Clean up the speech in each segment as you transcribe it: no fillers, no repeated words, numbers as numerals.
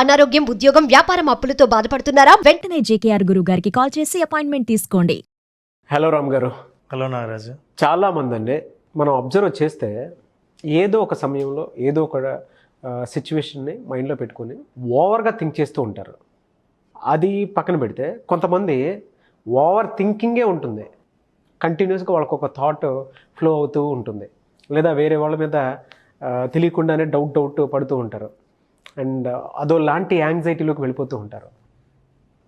అనారోగ్యం, ఉద్యోగం, వ్యాపారం అప్పులతో బాధపడుతున్నారా? వెంటనే జేకేఆర్ గురువు గారికి కాల్ చేసి అపాయింట్మెంట్ తీసుకోండి. హలో రామ్ గారు. హలో నాగరాజు. చాలామంది అండి మనం అబ్జర్వ్ చేస్తే ఏదో ఒక సమయంలో ఏదో ఒక సిచ్యువేషన్ని మైండ్లో పెట్టుకొని ఓవర్గా థింక్ చేస్తూ ఉంటారు. అది పక్కన పెడితే కొంతమంది ఓవర్ థింకింగే ఉంటుంది, కంటిన్యూస్గా వాళ్ళకు ఒక థాట్ ఫ్లో అవుతూ ఉంటుంది, లేదా వేరే వాళ్ళ మీద తెలియకుండానే డౌట్ పడుతూ ఉంటారు అండ్ అదో లాంటి యాంగ్జైటీలోకి వెళ్ళిపోతూ ఉంటారు.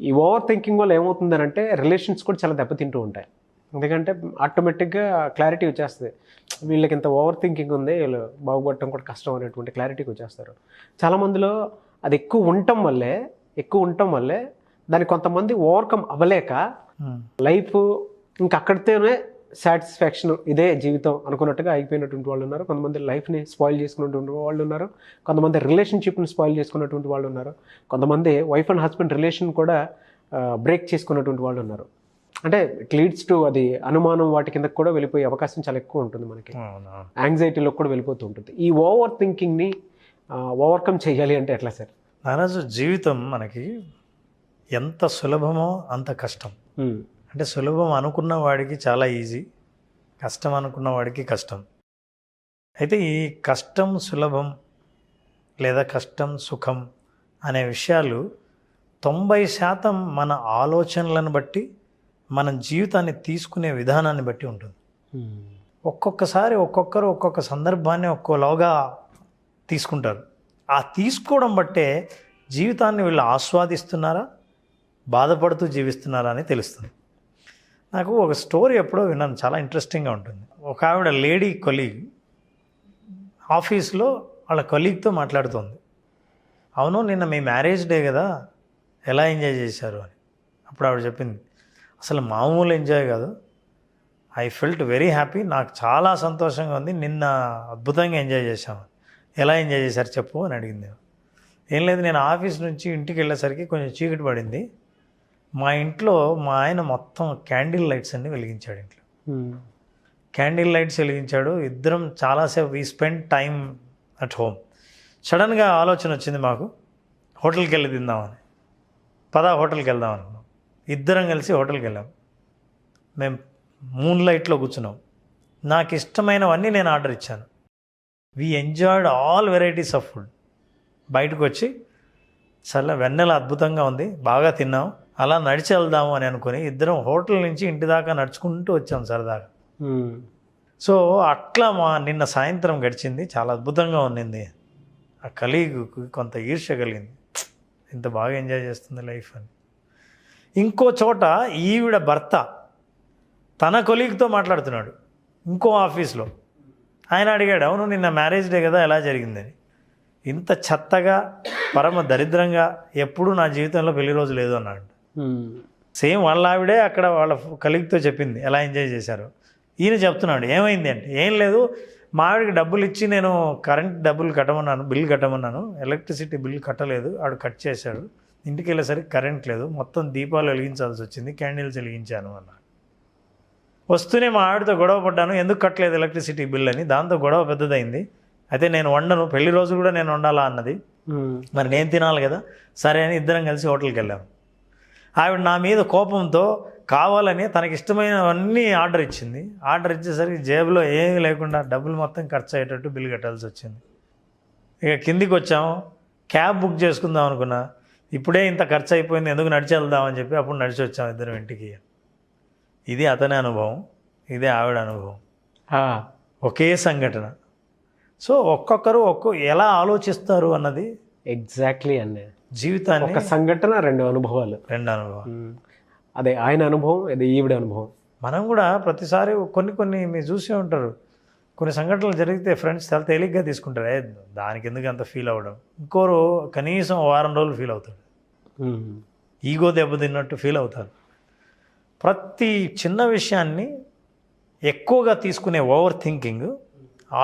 ఈ ఓవర్ థింకింగ్ వల్ల ఏమవుతుందనంటే రిలేషన్స్ కూడా చాలా దెబ్బతింటూ ఉంటాయి. ఎందుకంటే ఆటోమేటిక్గా క్లారిటీ వచ్చేస్తుంది, వీళ్ళకి ఇంత ఓవర్ థింకింగ్ ఉంది, వీళ్ళు బాగుపడటం కూడా కష్టం అనేటువంటి క్లారిటీకి వచ్చేస్తారు. చాలామందిలో అది ఎక్కువ ఉండటం వల్లే దాన్ని కొంతమంది ఓవర్కమ్ అవ్వలేక లైఫ్ ఇంకా అక్కడితోనే సాటిస్ఫాక్షన్, ఇదే జీవితం అనుకున్నట్టుగా అయిపోయినటువంటి వాళ్ళు ఉన్నారు. కొంతమంది లైఫ్ని స్పాయిల్ చేసుకున్నటువంటి వాళ్ళు ఉన్నారు, కొంతమంది రిలేషన్షిప్ని స్పాయిల్ చేసుకున్నటువంటి వాళ్ళు ఉన్నారు, కొంతమంది వైఫ్ అండ్ హస్బెండ్ రిలేషన్ కూడా బ్రేక్ చేసుకున్నటువంటి వాళ్ళు ఉన్నారు. అంటే ఇట్ లీడ్స్ టు అది అనుమానం వాటి కిందకు కూడా వెళ్ళిపోయే అవకాశం చాలా ఎక్కువ ఉంటుంది, మనకి యాంగ్జైటీలో కూడా వెళ్ళిపోతూ ఉంటుంది. ఈ ఓవర్ థింకింగ్ని ఓవర్కమ్ చేయాలి అంటే ఎట్లా సార్? నారాజు, జీవితం మనకి ఎంత సులభమో అంత కష్టం. అంటే సులభం అనుకున్న వాడికి చాలా ఈజీ, కష్టం అనుకున్న వాడికి కష్టం. అయితే ఈ కష్టం సులభం లేదా కష్టం సుఖం అనే విషయాలు 90% మన ఆలోచనలను బట్టి, మన జీవితాన్ని తీసుకునే విధానాన్ని బట్టి ఉంటుంది. ఒక్కొక్కసారి ఒక్కొక్కరు ఒక్కొక్క సందర్భాన్ని ఒక్కోలాగా తీసుకుంటారు. ఆ తీసుకోవడం బట్టే జీవితాన్ని వీళ్ళు ఆస్వాదిస్తున్నారా, బాధపడుతూ జీవిస్తున్నారా అని తెలుస్తుంది. నాకు ఒక స్టోరీ ఎప్పుడో విన్నాను, చాలా ఇంట్రెస్టింగ్గా ఉంటుంది. ఒక ఆవిడ లేడీ కొలీగ్ ఆఫీస్లో వాళ్ళ కొలీగ్తో మాట్లాడుతుంది. అవును, నిన్న మీ మ్యారేజ్ డే కదా, ఎలా ఎంజాయ్ చేశారు అని. అప్పుడు ఆవిడ చెప్పింది, అసలు మామూలు ఎంజాయ్ కాదు, ఐ ఫెల్ట్ వెరీ హ్యాపీ, నాకు చాలా సంతోషంగా ఉంది, నిన్న అద్భుతంగా ఎంజాయ్ చేశాము. ఎలా ఎంజాయ్ చేశారు చెప్పు అని అడిగింది. ఏం లేదు, నేను ఆఫీస్ నుంచి ఇంటికి వెళ్ళేసరికి కొంచెం చీకటి పడింది, మా ఇంట్లో మా ఆయన మొత్తం క్యాండిల్ లైట్స్ అన్నీ వెలిగించాడు. ఇంట్లో క్యాండిల్ లైట్స్ వెలిగించాడు, ఇద్దరం చాలాసేపు we spend time at home. సడన్గా ఆలోచన వచ్చింది మాకు, హోటల్కి వెళ్ళి తిందామని. హోటల్కి వెళ్దాం అనుకున్నాం. ఇద్దరం కలిసి హోటల్కి వెళ్ళాం. మేము మూన్ లైట్లో కూర్చున్నాం. నాకు ఇష్టమైనవన్నీ నేను ఆర్డర్ ఇచ్చాను. We enjoyed all varieties of food. బయటకు వచ్చి వెన్నెల అద్భుతంగా ఉంది, బాగా తిన్నాం, అలా నడిచి వెళ్దాము అని అనుకుని ఇద్దరం హోటల్ నుంచి ఇంటి దాకా నడుచుకుంటూ వచ్చాం సరదాగా. సో అట్లా నిన్న సాయంత్రం గడిచింది, చాలా అద్భుతంగా ఉన్నింది. ఆ కలీగ్కి కొంత ఈర్ష్య కలిగింది, ఇంత బాగా ఎంజాయ్ చేస్తుంది లైఫ్ అని. ఇంకో చోట ఈవిడ భర్త తన కొలీగ్తో మాట్లాడుతున్నాడు ఇంకో ఆఫీస్లో. ఆయన అడిగాడు, అవును నిన్న మ్యారేజ్ డే కదా, ఎలా జరిగిందని. ఇంత చెత్తగా పరమ దరిద్రంగా ఎప్పుడూ నా జీవితంలో పెళ్లి రోజు లేదు అన్నాడు. సేమ్ వాళ్ళ ఆవిడే అక్కడ వాళ్ళ కలీగ్తో చెప్పింది ఎలా ఎంజాయ్ చేశారు. ఈయన చెప్తున్నాడు ఏమైంది అంటే, ఏం లేదు, మా ఆవిడకి డబ్బులు ఇచ్చి నేను కరెంట్ డబ్బులు కట్టమన్నాను, బిల్ కట్టమన్నాను, ఎలక్ట్రిసిటీ బిల్ కట్టలేదు, ఆడు కట్ చేశాడు, ఇంటికి వెళ్ళేసరికి కరెంట్ లేదు, మొత్తం దీపాలు వెలిగించాల్సి వచ్చింది, క్యాండిల్స్ వెలిగించాను అన్నాడు. వస్తూనే మా ఆవిడతో గొడవ పడ్డాను, ఎందుకు కట్టలేదు ఎలక్ట్రిసిటీ బిల్ అని. దాంతో గొడవ పెద్దదైంది. అయితే నేను వండను, పెళ్లి రోజు కూడా నేను వండాలా అన్నది, మరి నేను తినాలి కదా, సరే అని ఇద్దరం కలిసి హోటల్కి వెళ్ళాము. ఆవిడ నా మీద కోపంతో కావాలని తనకి ఇష్టమైనవన్నీ ఆర్డర్ ఇచ్చింది. ఆర్డర్ ఇచ్చేసరికి జేబులో ఏమీ లేకుండా డబ్బులు మొత్తం ఖర్చు అయ్యేటట్టు బిల్ కట్టాల్సి వచ్చింది. ఇక కిందికి వచ్చాము, క్యాబ్ బుక్ చేసుకుందాం అనుకున్నా, ఇప్పుడే ఇంత ఖర్చు అయిపోయింది, ఎందుకు నడిచి వెళ్దామని చెప్పి అప్పుడు నడిచి వచ్చాము ఇద్దరం ఇంటికి. ఇది అతని అనుభవం, ఇదే ఆవిడ అనుభవం, ఒకే సంఘటన. సో ఒక్కొక్కరు ఎలా ఆలోచిస్తారు అన్నది ఎగ్జాక్ట్లీ అండి. జీవితాన్ని ఒక సంఘటన, రెండు అనుభవాలు. అదే ఆయన అనుభవం, అదే ఈవిడ అనుభవం. మనం కూడా ప్రతిసారి కొన్ని మీరు చూసే ఉంటారు, కొన్ని సంఘటనలు జరిగితే ఫ్రెండ్స్ చాలా తేలిగ్గా తీసుకుంటారు, దానికి ఎందుకు అంత ఫీల్ అవ్వడం. ఇంకోరు కనీసం వారం రోజులు ఫీల్ అవుతాడు, ఈగో దెబ్బతిన్నట్టు ఫీల్ అవుతారు. ప్రతి చిన్న విషయాన్ని ఎక్కువగా తీసుకునే ఓవర్ థింకింగ్.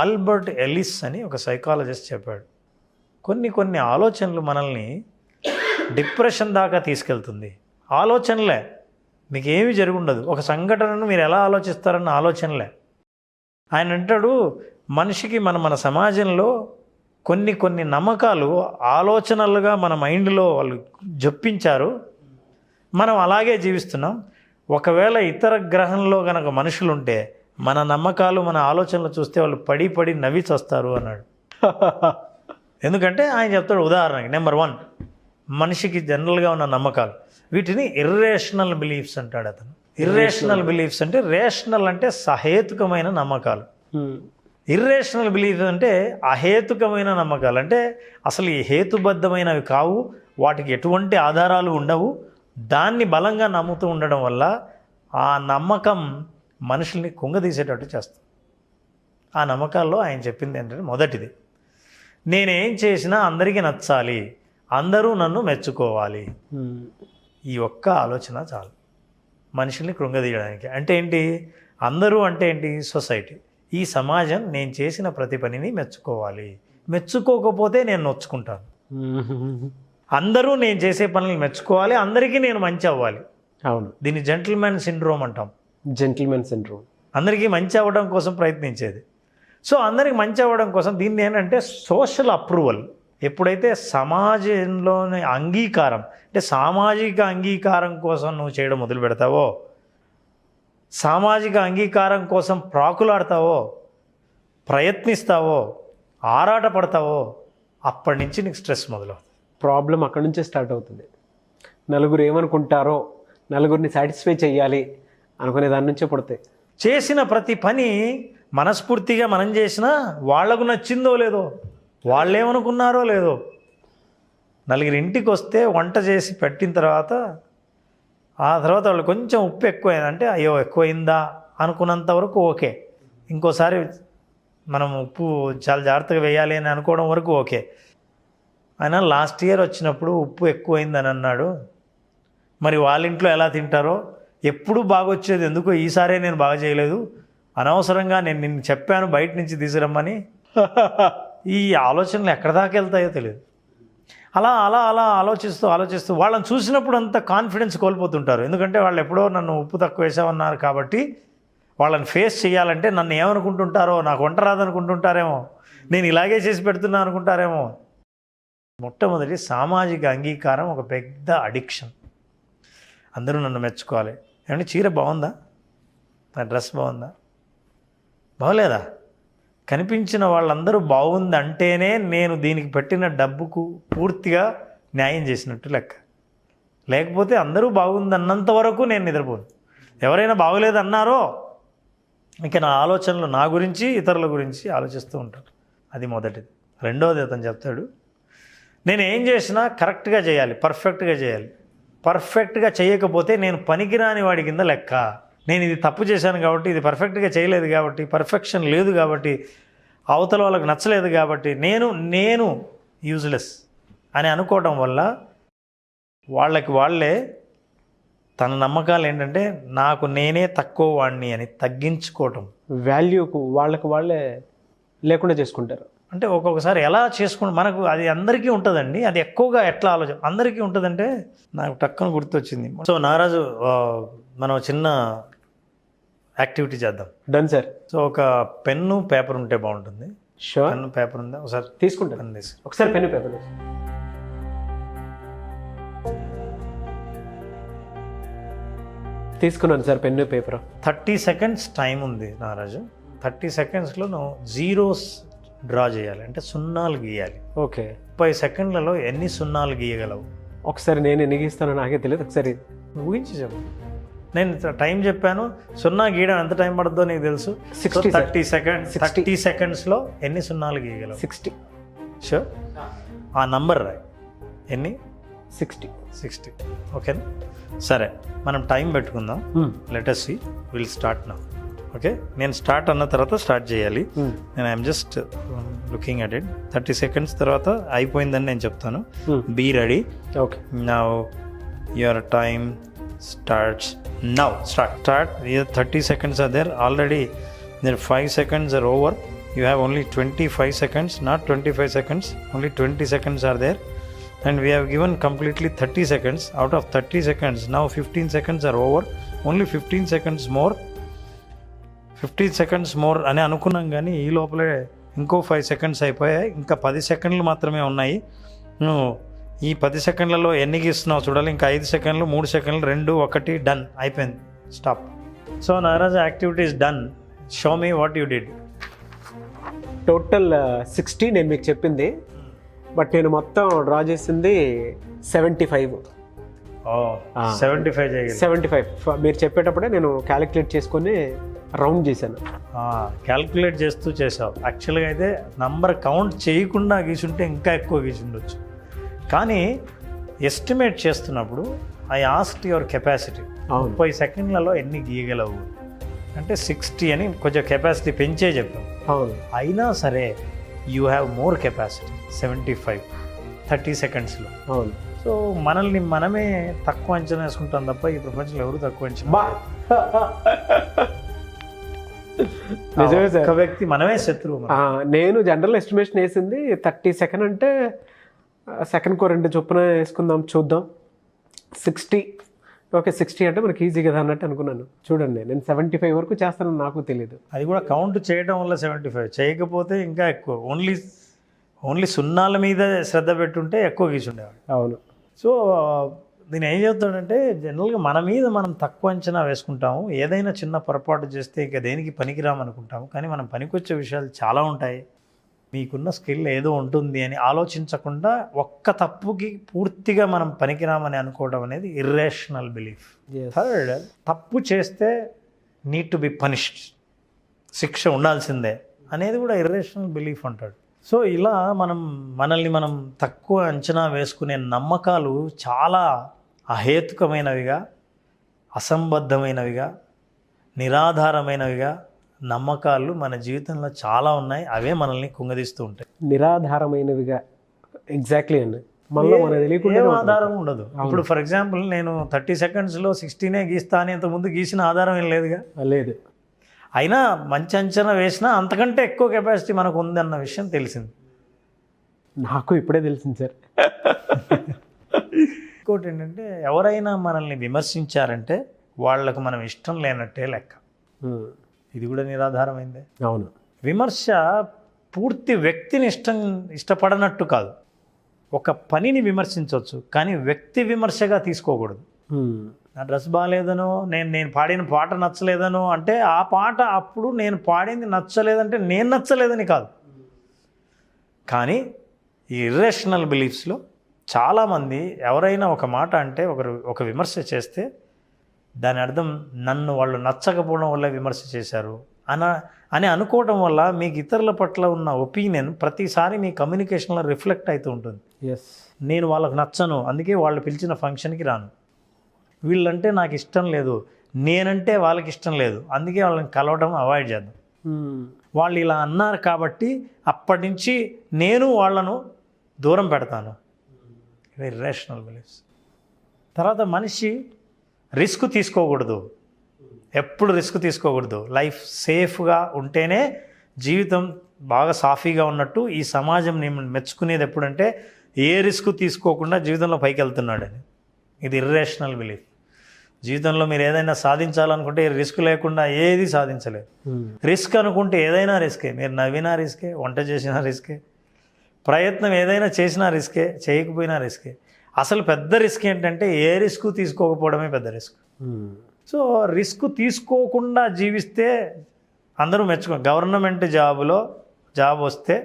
ఆల్బర్ట్ ఎలిస్ అని ఒక సైకాలజిస్ట్ చెప్పాడు, కొన్ని ఆలోచనలు మనల్ని డిప్రెషన్ దాకా తీసుకెళ్తుంది. ఆలోచనలే, మీకు ఏమీ జరుగుండదు, ఒక సంఘటనను మీరు ఎలా ఆలోచిస్తారన్న ఆలోచనలే. ఆయన అంటాడు, మనిషికి మన సమాజంలో కొన్ని నమ్మకాలు ఆలోచనలుగా మన మైండ్లో వాళ్ళు జొప్పించారు, మనం అలాగే జీవిస్తున్నాం. ఒకవేళ ఇతర గ్రహంలో కనుక మనుషులు ఉంటే మన నమ్మకాలు మన ఆలోచనలు చూస్తే వాళ్ళు పడి పడి నవ్వి చస్తారు అన్నాడు. ఎందుకంటే ఆయన చెప్తాడు ఉదాహరణకి, నెంబర్ 1 మనిషికి జనరల్గా ఉన్న నమ్మకాలు, వీటిని ఇర్రేషనల్ బిలీఫ్స్ అంటాడు అతను. ఇర్రేషనల్ బిలీఫ్స్ అంటే, రేషనల్ అంటే సహేతుకమైన నమ్మకాలు, ఇర్రేషనల్ బిలీఫ్ అంటే అహేతుకమైన నమ్మకాలు. అంటే అసలు ఈ హేతుబద్ధమైనవి కావు, వాటికి ఎటువంటి ఆధారాలు ఉండవు, దాన్ని బలంగా నమ్ముతూ ఉండడం వల్ల ఆ నమ్మకం మనుషుల్ని కుంగదీసేటట్టు చేస్తుంది. ఆ నమ్మకాల్లో ఆయన చెప్పింది ఏంటంటే, మొదటిది, నేనేం చేసినా అందరికీ నచ్చాలి, అందరూ నన్ను మెచ్చుకోవాలి. ఈ ఒక్క ఆలోచన చాలు మనుషుల్ని కృంగదీయడానికి. అంటే ఏంటి? అందరూ అంటే ఏంటి? సొసైటీ, ఈ సమాజం నేను చేసిన ప్రతి పనిని మెచ్చుకోవాలి, మెచ్చుకోకపోతే నేను నొచ్చుకుంటాను. అందరూ నేను చేసే పనులు మెచ్చుకోవాలి, అందరికీ నేను మంచి అవ్వాలి. అవును, దీన్ని జెంటిల్మెన్ సిండ్రోమ్ అంటాం. Gentleman syndrome. అందరికీ మంచి అవ్వడం కోసం ప్రయత్నించేది. సో అందరికి మంచి అవ్వడం కోసం దీన్ని ఏంటంటే సోషల్ అప్రూవల్. ఎప్పుడైతే సమాజంలోని అంగీకారం, అంటే సామాజిక అంగీకారం కోసం నువ్వు చేయడం మొదలు పెడతావో, సామాజిక అంగీకారం కోసం ప్రాకులాడతావో, ప్రయత్నిస్తావో, ఆరాటపడతావో, అప్పటి నుంచి నీకు స్ట్రెస్ మొదలవుతుంది. ప్రాబ్లం అక్కడి నుంచే స్టార్ట్ అవుతుంది. నలుగురు ఏమనుకుంటారో, నలుగురిని సాటిస్ఫై చేయాలి అనుకునే దాని నుంచే పుడతాయి. చేసిన ప్రతి పని మనస్ఫూర్తిగా మనం చేసినా వాళ్లకు నచ్చిందో లేదో, వాళ్ళు ఏమనుకున్నారో లేదో, నలుగురు ఇంటికి వస్తే వంట చేసి పెట్టిన తర్వాత ఆ తర్వాత వాళ్ళు కొంచెం ఉప్పు ఎక్కువైందంటే అయ్యో ఎక్కువైందా అనుకున్నంత వరకు ఓకే, ఇంకోసారి మనం ఉప్పు చాలా జాగ్రత్తగా వేయాలి అని అనుకోవడం వరకు ఓకే. ఆయన లాస్ట్ ఇయర్ వచ్చినప్పుడు ఉప్పు ఎక్కువైందని అన్నాడు, మరి వాళ్ళ ఇంట్లో ఎలా తింటారో, ఎప్పుడు బాగా వచ్చేది ఎందుకో ఈసారే నేను బాగా చేయలేదు, అనవసరంగా నేను నిన్ను చెప్పాను బయట నుంచి తీసుకురమ్మని. ఈ ఆలోచనలు ఎక్కడి దాకా వెళ్తాయో తెలియదు. అలా అలా అలా ఆలోచిస్తూ వాళ్ళని చూసినప్పుడు అంత కాన్ఫిడెన్స్ కోల్పోతుంటారు. ఎందుకంటే వాళ్ళు ఎప్పుడో నన్ను ఉప్పు తక్కువ వేసామన్నారు కాబట్టి వాళ్ళని ఫేస్ చేయాలంటే నన్ను ఏమనుకుంటుంటారో, నాకు వంట రాదనుకుంటుంటారేమో, నేను ఇలాగే చేసి పెడుతున్నా అనుకుంటారేమో. మొట్టమొదటి సామాజిక అంగీకారం ఒక పెద్ద అడిక్షన్. అందరూ నన్ను మెచ్చుకోవాలి. ఏమంటే చీర బాగుందా, నా డ్రెస్ బాగుందా, బాగోలేదా, కనిపించిన వాళ్ళందరూ బాగుందంటేనే నేను దీనికి పెట్టిన డబ్బుకు పూర్తిగా న్యాయం చేసినట్టు లెక్క. లేకపోతే అందరూ బాగుందన్నంత వరకు నేను నిద్రపోను. ఎవరైనా బాగోలేదన్నారో ఇక నా ఆలోచనలు నా గురించి ఇతరుల గురించి ఆలోచిస్తూ ఉంటాను. అది మొదటిది. రెండవది అతను చెప్తాడు, నేను ఏం చేసినా కరెక్ట్గా చేయాలి, పర్ఫెక్ట్గా చేయాలి. పర్ఫెక్ట్గా చేయకపోతే నేను పనికిరాని వాడి కింద లెక్క. నేను ఇది తప్పు చేశాను కాబట్టి, ఇది పర్ఫెక్ట్గా చేయలేదు కాబట్టి, పర్ఫెక్షన్ లేదు కాబట్టి, అవతల వాళ్ళకి నచ్చలేదు కాబట్టి నేను యూజ్లెస్ అని అనుకోవడం వల్ల వాళ్ళే తన నమ్మకాలు ఏంటంటే నాకు నేనే తక్కువ వాడిని అని తగ్గించుకోవటం, వాల్యూకు వాళ్ళే లేకుండా చేసుకుంటారు. అంటే ఒక్కొక్కసారి ఎలా చేసుకుంటాం మనకు అది అందరికీ ఉంటుందండి. అది ఎక్కువగా ఎట్లా ఆలోచన అందరికీ ఉంటుందంటే నాకు టక్కున గుర్తొచ్చింది. సో నారాజు మనం చిన్న యాక్టివిటీ చేద్దాం. Done sir. సో ఒక పెన్ను పేపర్ ఉంటే బాగుంటుంది. షూర్. పెన్ను పేపర్ ఉందా? ఒకసారి తీసుకుంటాను. పెన్ తీసి ఒకసారి పెన్ను పేపర్ తీసుకున్నాను sir. Pen paper. 30 seconds time ఉంది నారాజు. 30 సెకండ్స్లో నువ్వు జీరోస్ డ్రా చేయాలి, అంటే సున్నాలు గీయాలి. ఓకే. 30 సెకండ్లలో ఎన్ని సున్నాలు గీయగలవు? ఒకసారి నేను ఎన్ని గీస్తానో నాకే తెలియదు. ఒకసారి ఊహించి చెప్పు. నేను టైం చెప్పాను, సున్నా గీయడం ఎంత టైం పడుతుందో నీకు తెలుసు. 30 సెకండ్స్. 30 సెకండ్స్లో ఎన్ని సున్నాలు గీయగలవు? 60. షూర్. ఆ నంబర్ రాయి. ఎన్ని? 60. ఓకేనా? సరే, మనం టైం పెట్టుకుందాం. Let us see. Will start now. Okay, నేను స్టార్ట్ అన్న తర్వాత స్టార్ట్ చేయాలి. నేను I'm just looking at it. 30 seconds తర్వాత అయిపోయిందని నేను చెప్తాను. Be ready. Okay. Now your time starts now. Start. Here 30 seconds are there already. There 5 seconds are over. You have only 25 seconds, not 25 seconds. Only 20 seconds are there. And we have given completely 30 seconds. Out of 30 seconds, now 15 seconds are over. Only 15 seconds more. 15 seconds more అని అనుకున్నాం కానీ ఈ లోపలే ఇంకో 5 seconds అయిపోయాయి, ఇంకా 10 సెకండ్లు మాత్రమే ఉన్నాయి, నువ్వు ఈ 10 సెకండ్లలో ఎన్ని గీస్తున్నావు చూడాలి, ఇంకా 5 సెకండ్లు, 3 సెకండ్లు, 2, 1 డన్ అయిపోయింది, stop. So Nagaraj activity is done, show me what you did. Total 60 నేను మీకు చెప్పింది, బట్ నేను మొత్తం డ్రా చేసింది 75. 75 చేయగలి. 75 మీరు చెప్పేటప్పుడే నేను క్యాలిక్యులేట్ చేసుకొని రౌండ్ చేశాను. క్యాల్కులేట్ చేస్తూ చేసావు. యాక్చువల్గా అయితే నంబర్ కౌంట్ చేయకుండా గీసుంటే ఇంకా ఎక్కువ గీసుండొచ్చు, కానీ ఎస్టిమేట్ చేస్తున్నప్పుడు ఐ ఆస్క్డ్ యువర్ కెపాసిటీ, 30 సెకండ్లలో ఎన్ని గీయగలవు అంటే 60 అని కొంచెం కెపాసిటీ పెంచే చెప్పాం. అవును, అయినా సరే యూ హ్యావ్ మోర్ కెపాసిటీ, 75 30 సెకండ్స్లో. అవును. సో మనల్ని మనమే తక్కువ అంచనా వేసుకుంటాం తప్ప ఈ ప్రపంచంలో ఎవరు తక్కువ అంచనా. నిజమే సార్. ఒక వ్యక్తి మనమే శత్రువు. నేను జనరల్ ఎస్టిమేషన్ వేసింది 30 సెకండ్ అంటే సెకండ్కో 2 చొప్పున వేసుకుందాం చూద్దాం. 60 ఓకే, 60 అంటే మనకి ఈజీ కదా అన్నట్టు అనుకున్నాను. చూడండి నేను 75 వరకు చేస్తానని నాకు తెలియదు. అది కూడా కౌంట్ చేయడం వల్ల 75, చేయకపోతే ఇంకా ఎక్కువ. ఓన్లీ సున్నాల మీద శ్రద్ధ పెట్టుంటే ఎక్కువ గీసుండేవాడు. అవును. సో దీన్ని ఏం చెప్తాడంటే, జనరల్గా మన మీద మనం తక్కువ అంచనా వేసుకుంటాము, ఏదైనా చిన్న పొరపాటు చేస్తే ఇక దేనికి పనికిరామనుకుంటాము, కానీ మనం పనికొచ్చే విషయాలు చాలా ఉంటాయి. మీకున్న స్కిల్ ఏదో ఉంటుంది అని ఆలోచించకుండా ఒక్క తప్పుకి పూర్తిగా మనం పనికిరామని అనుకోవడం అనేది ఇర్రేషనల్ బిలీఫ్. థర్డ్, తప్పు చేస్తే నీడ్ టు బి పనిష్డ్, శిక్ష ఉండాల్సిందే అనేది కూడా ఇర్రేషనల్ బిలీఫ్ అంటాడు. సో ఇలా మనల్ని మనం తక్కువ అంచనా వేసుకునే నమ్మకాలు చాలా అహేతుకమైనవిగా, అసంబద్ధమైనవిగా, నిరాధారమైనవిగా నమ్మకాలు మన జీవితంలో చాలా ఉన్నాయి. అవే మనల్ని కుంగదీస్తూ ఉంటాయి. నిరాధారమైనవిగా, ఎగ్జాక్ట్లీ అండి. మళ్ళీ మన తెలియకుండా ఆధారం ఉండదు. ఇప్పుడు ఫర్ ఎగ్జాంపుల్ నేను 30 సెకండ్స్లో 60నే గీస్తా అని ఇంతకుముందు గీసిన ఆధారం ఏం లేదుగా. లేదు. అయినా మంచి అంచనా వేసినా అంతకంటే ఎక్కువ కెపాసిటీ మనకు ఉందన్న విషయం తెలిసింది. నాకు ఇప్పుడే తెలిసింది సార్. ఇంకోటి ఏంటంటే, ఎవరైనా మనల్ని విమర్శించారంటే వాళ్ళకు మనం ఇష్టం లేనట్టే లెక్క. ఇది కూడా నిరాధారమైందే. అవును. విమర్శ పూర్తి వ్యక్తిని ఇష్టపడనట్టు కాదు. ఒక పనిని విమర్శించవచ్చు, కానీ వ్యక్తి విమర్శగా తీసుకోకూడదు. నా డ్రెస్ బాగాలేదనో, నేను పాడిన పాట నచ్చలేదనో అంటే ఆ పాట అప్పుడు నేను పాడింది నచ్చలేదంటే నేను నచ్చలేదని కాదు. కానీ ఈ ఇర్రేషనల్ బిలీఫ్స్లో చాలామంది ఎవరైనా ఒక మాట అంటే ఒక విమర్శ చేస్తే దాని అర్థం నన్ను వాళ్ళు నచ్చకపోవడం వల్ల విమర్శ చేశారు అని అనుకోవడం వల్ల మీకు ఇతరుల పట్ల ఉన్న ఒపీనియన్ ప్రతిసారి మీ కమ్యూనికేషన్లో రిఫ్లెక్ట్ అవుతూ ఉంటుంది. నేను వాళ్ళకు నచ్చను, అందుకే వాళ్ళు పిలిచిన ఫంక్షన్కి రాను. వీళ్ళంటే నాకు ఇష్టం లేదు, నేనంటే వాళ్ళకి ఇష్టం లేదు, అందుకే వాళ్ళని కలవడం అవాయిడ్ చేద్దాం. వాళ్ళు ఇలా అన్నారు కాబట్టి అప్పటి నుంచి నేను వాళ్ళను దూరం పెడతాను. Irrational beliefs. తర్వాత మనిషి రిస్క్ తీసుకోకూడదు, ఎప్పుడు రిస్క్ తీసుకోకూడదు. లైఫ్ సేఫ్గా ఉంటేనే జీవితం బాగా సాఫీగా ఉన్నట్టు. ఈ సమాజం నేను మెచ్చుకునేది ఎప్పుడంటే ఏ రిస్క్ తీసుకోకుండా జీవితంలో పైకి వెళ్తున్నాడని. ఇది ఇర్రేషనల్ బిలీఫ్. జీవితంలో మీరు ఏదైనా సాధించాలనుకుంటే రిస్క్ లేకుండా ఏది సాధించలేదు. రిస్క్ అనుకుంటే ఏదైనా రిస్కే. మీరు నవ్వినా రిస్కే, వంట చేసినా రిస్కే, ప్రయత్నం ఏదైనా చేసినా రిస్కే, చేయకపోయినా రిస్కే. అసలు పెద్ద రిస్క్ ఏంటంటే ఏ రిస్క్ తీసుకోకపోవడమే పెద్ద రిస్క్. సో రిస్క్ తీసుకోకుండా జీవిస్తే అందరూ గవర్నమెంట్ జాబ్ వస్తే,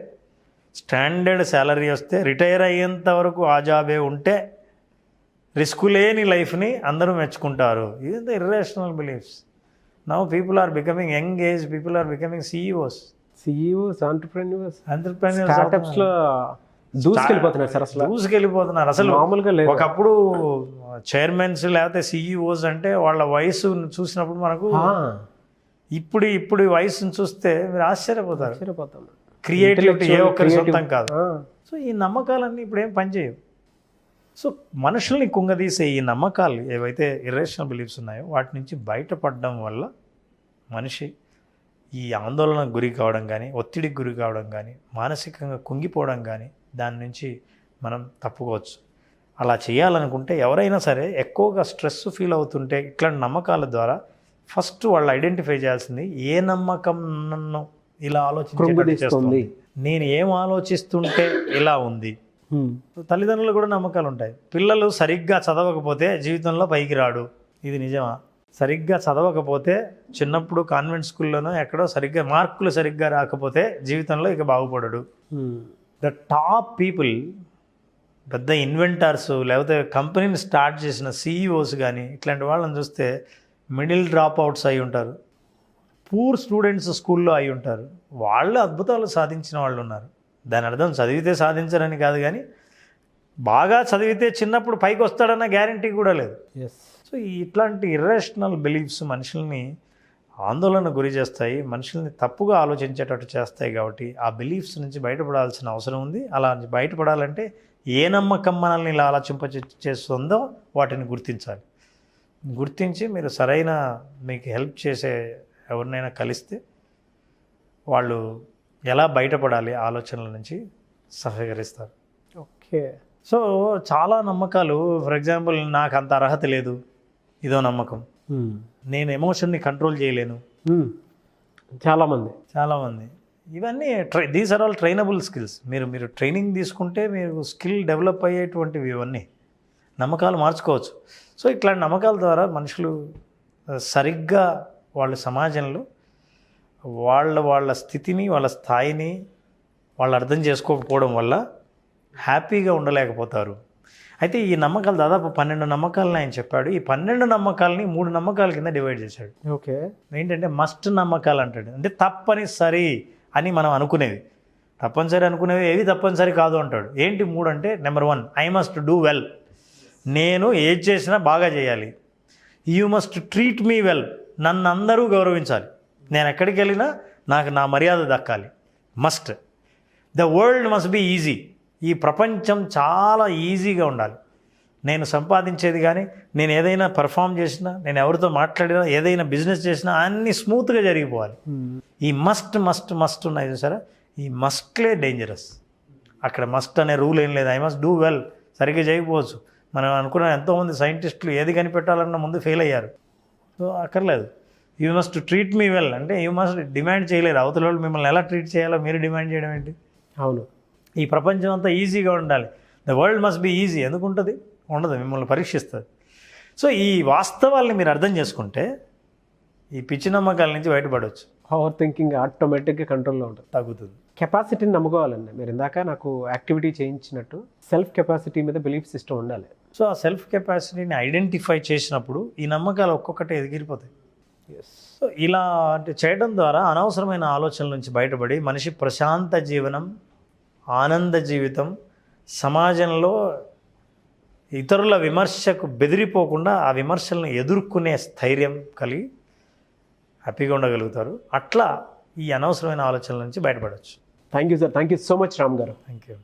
స్టాండర్డ్ శాలరీ వస్తే, రిటైర్ అయ్యేంత వరకు ఆ జాబే ఉంటే రిస్క్ లేని లైఫ్ని అందరూ మెచ్చుకుంటారు. ఇది irrational beliefs. Now people are becoming young age, people are becoming CEOs, entrepreneurs స్టార్టప్స్లో దూసుకెళ్ళిపోతున్నారు. అసలు మామూలుగా లేదు. ఒకప్పుడు చైర్మన్స్ లేకపోతే CEOs అంటే వాళ్ళ వయసు చూసినప్పుడు మనకు, ఇప్పుడు వయసును చూస్తే మీరు ఆశ్చర్యపోతారు. క్రియేటివిటీ ఏ ఒక్కరి సొంతం కాదు. సో ఈ నమ్మకాలన్నీ ఇప్పుడు ఏం పనిచేయవు. సో మనుషుల్ని కుంగదీసే ఈ నమ్మకాలు ఏవైతే ఇర్రేషనల్ బిలీఫ్స్ ఉన్నాయో వాటి నుంచి బయటపడడం వల్ల మనిషి ఈ ఆందోళనకు గురి కావడం కానీ, ఒత్తిడికి గురి కావడం కానీ, మానసికంగా కుంగిపోవడం కానీ దాని నుంచి మనం తప్పుకోవచ్చు. అలా చేయాలనుకుంటే ఎవరైనా సరే ఎక్కువగా స్ట్రెస్ ఫీల్ అవుతుంటే ఇట్లాంటి నమ్మకాల ద్వారా ఫస్ట్ వాళ్ళు ఐడెంటిఫై చేయాల్సింది ఏ నమ్మకం నన్ను ఇలా ఆలోచించేటట్టు కృంగదీస్తుంది. చేస్తుంది. నేను ఏం ఆలోచిస్తుంటే ఇలా ఉంది. తల్లిదండ్రులు కూడా నమ్మకాలు ఉంటాయి. పిల్లలు సరిగ్గా చదవకపోతే జీవితంలో పైకి రాడు. ఇది నిజమా? సరిగ్గా చదవకపోతే చిన్నప్పుడు కాన్వెంట్ స్కూల్లోనో ఎక్కడో మార్కులు సరిగ్గా రాకపోతే జీవితంలో ఇక బాగుపడడు. ద టాప్ పీపుల్, పెద్ద ఇన్వెంటర్స్, లేకపోతే కంపెనీని స్టార్ట్ చేసిన సీఈఓస్ కానీ ఇట్లాంటి వాళ్ళని చూస్తే మిడిల్ డ్రాప్ అవుట్స్ అయి ఉంటారు, పూర్ స్టూడెంట్స్ స్కూల్లో అయి ఉంటారు. వాళ్ళు అద్భుతాలు సాధించిన వాళ్ళు ఉన్నారు. దాని అర్థం చదివితే సాధించరని కాదు, కానీ బాగా చదివితే చిన్నప్పుడు పైకి వస్తాడన్న గ్యారంటీ కూడా లేదు. సో ఇట్లాంటి ఇర్రేషనల్ బిలీఫ్స్ మనుషుల్ని ఆందోళన గురి చేస్తాయి, మనుషుల్ని తప్పుగా ఆలోచించేటట్టు చేస్తాయి. కాబట్టి ఆ బిలీఫ్స్ నుంచి బయటపడాల్సిన అవసరం ఉంది. అలా బయటపడాలంటే ఏ నమ్మకం మనల్ని ఇలా ఆలోచింపచేస్తుందో వాటిని గుర్తించాలి. గుర్తించి మీరు సరైన మీకు హెల్ప్ చేసే ఎవరినైనా కలిస్తే వాళ్ళు ఎలా బయటపడాలి ఆలోచనల నుంచి సహకరిస్తారు. ఓకే. సో చాలా నమ్మకాలు, ఫర్ ఎగ్జాంపుల్ నాకు అంత అర్హత లేదు, ఇదో నమ్మకం. నేను ఎమోషన్ని కంట్రోల్ చేయలేను, చాలామంది. ఇవన్నీ these are all trainable skills. మీరు ట్రైనింగ్ తీసుకుంటే మీరు స్కిల్ డెవలప్ అయ్యేటువంటివి ఇవన్నీ. నమ్మకాలు మార్చుకోవచ్చు. సో ఇట్లాంటి నమ్మకాల ద్వారా మనుషులు సరిగ్గా వాళ్ళ సమాజంలో వాళ్ళ స్థితిని, వాళ్ళ స్థాయిని వాళ్ళు అర్థం చేసుకోకపోవడం వల్ల హ్యాపీగా ఉండలేకపోతారు. అయితే ఈ నమ్మకాలు దాదాపు 12 నమ్మకాలని ఆయన చెప్పాడు. ఈ 12 నమ్మకాలని 3 నమ్మకాల కింద డివైడ్ చేశాడు. ఓకే. ఏంటంటే మస్ట్ నమ్మకాలు అంటాడు. అంటే తప్పనిసరి అని మనం అనుకునేవి, తప్పనిసరి అనుకునేవి ఏవి తప్పనిసరి కాదు అంటాడు. ఏంటి 3 అంటే, number 1, I must do well. నేను ఏది చేసినా బాగా చేయాలి. You must treat me well. నన్ను అందరూ గౌరవించాలి. నేను ఎక్కడికి వెళ్ళినా నాకు నా మర్యాద దక్కాలి. Must. The world must be easy. ఈ ప్రపంచం చాలా ఈజీగా ఉండాలి. నేను సంపాదించేది కానీ, నేను ఏదైనా పర్ఫామ్ చేసినా, నేను ఎవరితో మాట్లాడినా, ఏదైనా బిజినెస్ చేసినా అన్నీ స్మూత్గా జరిగిపోవాలి. ఈ మస్ట్ ఉన్నాయి చూసారా, ఈ మస్ట్లే డేంజరస్. అక్కడ మస్ట్ అనే రూల్ ఏం లేదు. ఐ మస్ట్ డూ వెల్ సరిగ్గా చేయకపోవచ్చు. మనం అనుకున్న ఎంతోమంది సైంటిస్టులు ఏది కనిపెట్టాలన్నా ముందు ఫెయిల్ అయ్యారు. సో అక్కర్లేదు. You must treat me well అంటే యూ మస్ట్ డిమాండ్ చేయలేరు. అవతల వాళ్ళు మిమ్మల్ని ఎలా ట్రీట్ చేయాలో మీరు డిమాండ్ చేయడం ఏంటి? అవును. ఈ ప్రపంచం అంతా ఈజీగా ఉండాలి. The world must be easy. ఎందుకు ఉంటుంది? ఉండదు, మిమ్మల్ని పరీక్షిస్తుంది. సో ఈ వాస్తవాల్ని మీరు అర్థం చేసుకుంటే ఈ పిచ్చి నమ్మకాల నుంచి బయటపడవచ్చు. ఓవర్ థింకింగ్ ఆటోమేటిక్గా కంట్రోల్లో ఉంటుంది, తగ్గుతుంది. కెపాసిటీని నమ్ముకోవాలండి. మీరు ఇందాక నాకు యాక్టివిటీ చేయించినట్టు సెల్ఫ్ కెపాసిటీ మీద బిలీఫ్ సిస్టమ్ ఉండాలి. సో ఆ సెల్ఫ్ కెపాసిటీని ఐడెంటిఫై చేసినప్పుడు ఈ నమ్మకాలు ఒక్కొక్కటి ఎదిగిరిపోతాయి. సో ఇలా అంటే చేయడం ద్వారా అనవసరమైన ఆలోచనల నుంచి బయటపడి మనిషి ప్రశాంత జీవనం, ఆనంద జీవితం, సమాజంలో ఇతరుల విమర్శకు బెదిరిపోకుండా ఆ విమర్శలను ఎదుర్కొనే స్థైర్యం కలిగి హ్యాపీగా ఉండగలుగుతారు. అట్లా ఈ అనవసరమైన ఆలోచనల నుంచి బయటపడవచ్చు. Thank you sir. Thank you so much Ram garu. Thank you.